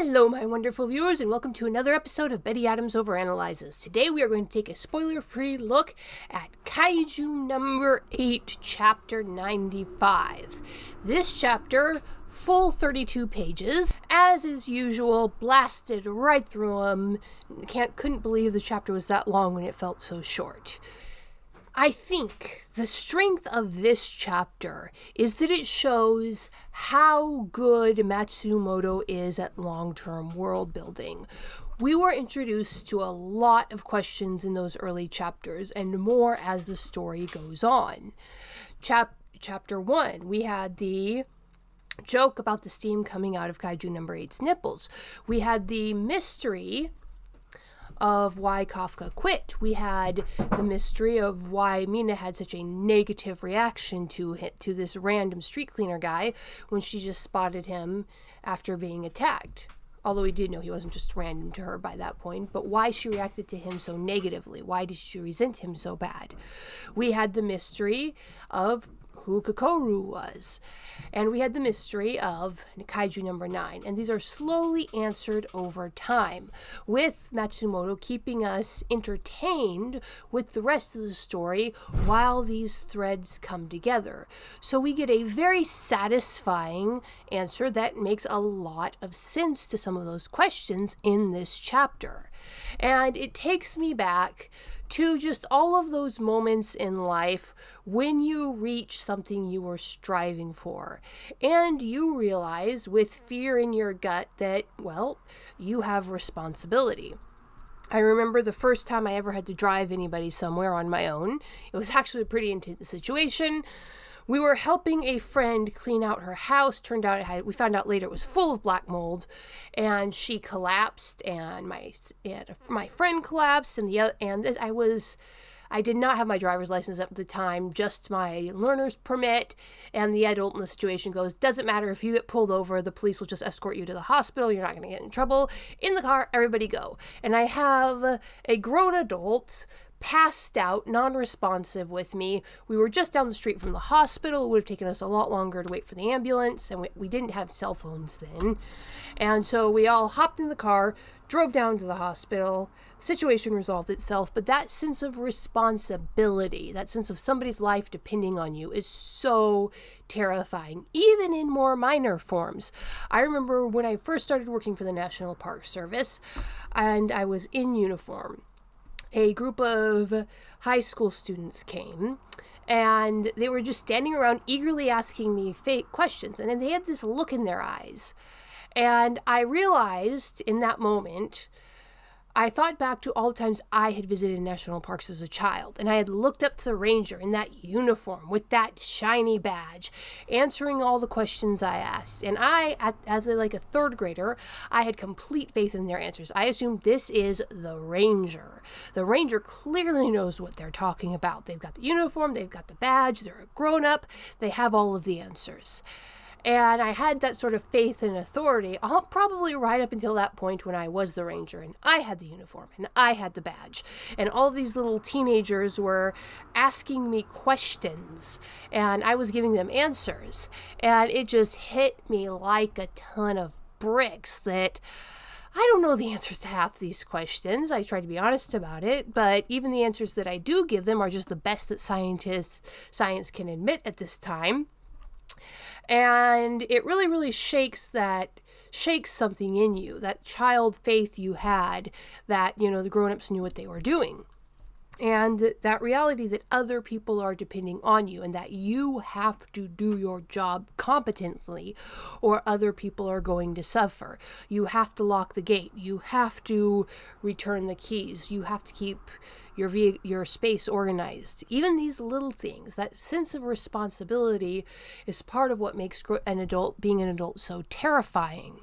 Hello, my wonderful viewers, and welcome to another episode of Betty Adams Overanalyzes. Today we are going to take a spoiler-free look at Kaiju number 8, chapter 95. This chapter, full 32 pages, as is usual, blasted right through them. Couldn't believe the chapter was that long when it felt so short. I think the strength of this chapter is that it shows how good Matsumoto is at long-term world building. We were introduced to a lot of questions in those early chapters and more as the story goes on. Chapter 1, we had the joke about the steam coming out of Kaiju number 8's nipples. We had the mystery of why Kafka quit. We had the mystery of why Mina had such a negative reaction to this random street cleaner guy when she just spotted him after being attacked. Although we did know he wasn't just random to her by that point, but why she reacted to him so negatively. Why did she resent him so bad? We had the mystery of who Kokoru was. And we had the mystery of Kaiju number 9. And these are slowly answered over time, with Matsumoto keeping us entertained with the rest of the story while these threads come together. So we get a very satisfying answer that makes a lot of sense to some of those questions in this chapter. And it takes me back to just all of those moments in life when you reach something you were striving for and you realize with fear in your gut that, well, you have responsibility. I remember the first time I ever had to drive anybody somewhere on my own. It was actually a pretty intense situation. We were helping a friend clean out her house. Turned out we found out later it was full of black mold, and she collapsed, and my friend collapsed, I did not have my driver's license at the time, just my learner's permit, and the adult in the situation goes, doesn't matter if you get pulled over, the police will just escort you to the hospital, you're not going to get in trouble. In the car, everybody go. And I have a grown adult passed out, non-responsive with me. We were just down the street from the hospital. It would have taken us a lot longer to wait for the ambulance, and we didn't have cell phones then. And so we all hopped in the car, drove down to the hospital. The situation resolved itself, but that sense of responsibility, that sense of somebody's life depending on you is so terrifying, even in more minor forms. I remember when I first started working for the National Park Service, and I was in uniform. A group of high school students came, and they were just standing around eagerly asking me fake questions, and then they had this look in their eyes. And I realized in that moment, I thought back to all the times I had visited national parks as a child, and I had looked up to the ranger in that uniform with that shiny badge, answering all the questions I asked. And as a third grader, I had complete faith in their answers. I assumed this is the ranger. The ranger clearly knows what they're talking about. They've got the uniform, they've got the badge, they're a grown-up, they have all of the answers. And I had that sort of faith and authority, probably right up until that point when I was the ranger and I had the uniform and I had the badge. And all these little teenagers were asking me questions and I was giving them answers. And it just hit me like a ton of bricks that I don't know the answers to half these questions. I try to be honest about it, but even the answers that I do give them are just the best that science can admit at this time. And it really, really shakes something in you, that child faith you had that, the grown-ups knew what they were doing. And that reality that other people are depending on you and that you have to do your job competently or other people are going to suffer. You have to lock the gate. You have to return the keys. You have to keep your space organized. Even these little things, that sense of responsibility is part of what makes being an adult so terrifying.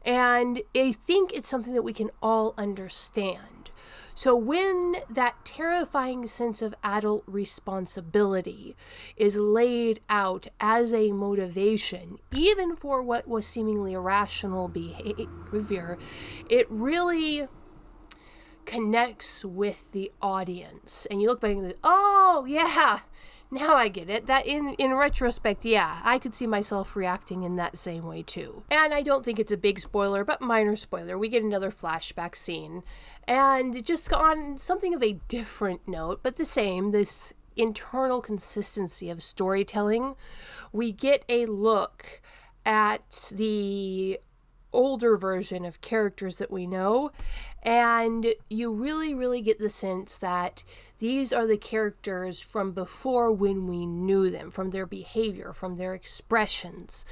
And I think it's something that we can all understand. So when that terrifying sense of adult responsibility is laid out as a motivation, even for what was seemingly irrational behavior, it really connects with the audience. And you look back and go, oh yeah, Now I get it. That in retrospect, yeah, I could see myself reacting in that same way too. And I don't think it's a big spoiler, but minor spoiler. We get another flashback scene. And just on something of a different note, but the same, this internal consistency of storytelling, we get a look at the older version of characters that we know, and you really get the sense that these are the characters from before when we knew them, from their behavior, from their expressions.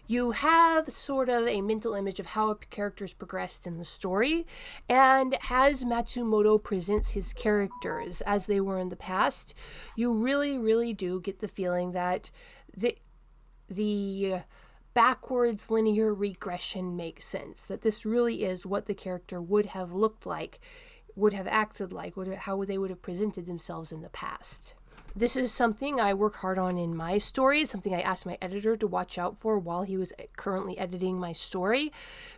You have sort of a mental image of how a character's progressed in the story, and as Matsumoto presents his characters as they were in the past, you really do get the feeling that the backwards linear regression makes sense, that this really is what the character would have looked like, would have acted like, how they would have presented themselves in the past. This is something I work hard on in my stories, something I asked my editor to watch out for while he was currently editing my story,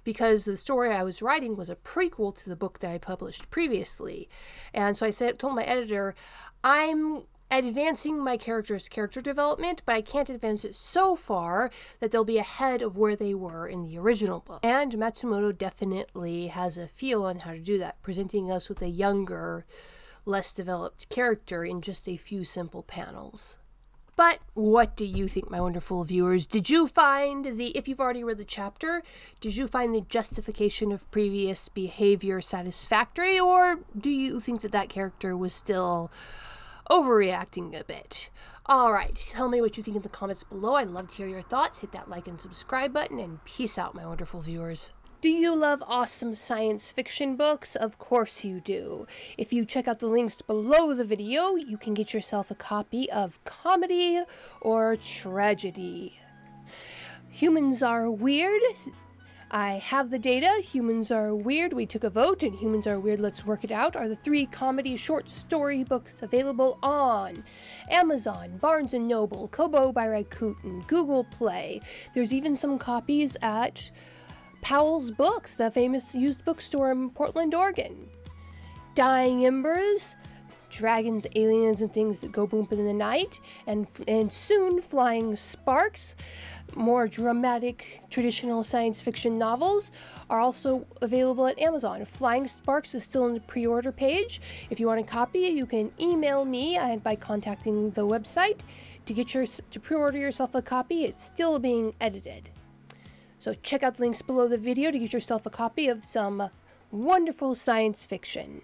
because the story I was writing was a prequel to the book that I published previously. And so I told my editor, I'm advancing my character's character development, but I can't advance it so far that they'll be ahead of where they were in the original book. And Matsumoto definitely has a feel on how to do that, presenting us with a younger, less developed character in just a few simple panels. But what do you think, my wonderful viewers? Did you find if you've already read the chapter, did you find the justification of previous behavior satisfactory, or do you think that character was still overreacting a bit? Alright, tell me what you think in the comments below. I'd love to hear your thoughts. Hit that like and subscribe button, and peace out, my wonderful viewers. Do you love awesome science fiction books? Of course you do. If you check out the links below the video, you can get yourself a copy of Comedy or Tragedy. Humans Are Weird. I have the data. Humans Are Weird. We took a vote, and Humans Are Weird, Let's Work It Out are the 3 comedy short story books available on Amazon, Barnes & Noble, Kobo by Rakuten, Google Play. There's even some copies at Powell's Books, the famous used bookstore in Portland, Oregon. Dying Embers, dragons, aliens, and things that go boom in the night, and soon Flying Sparks. More dramatic, traditional science fiction novels are also available at Amazon. Flying Sparks is still in the pre-order page. If you want a copy, you can email me by contacting the website to pre-order yourself a copy. It's still being edited. So check out the links below the video to get yourself a copy of some wonderful science fiction.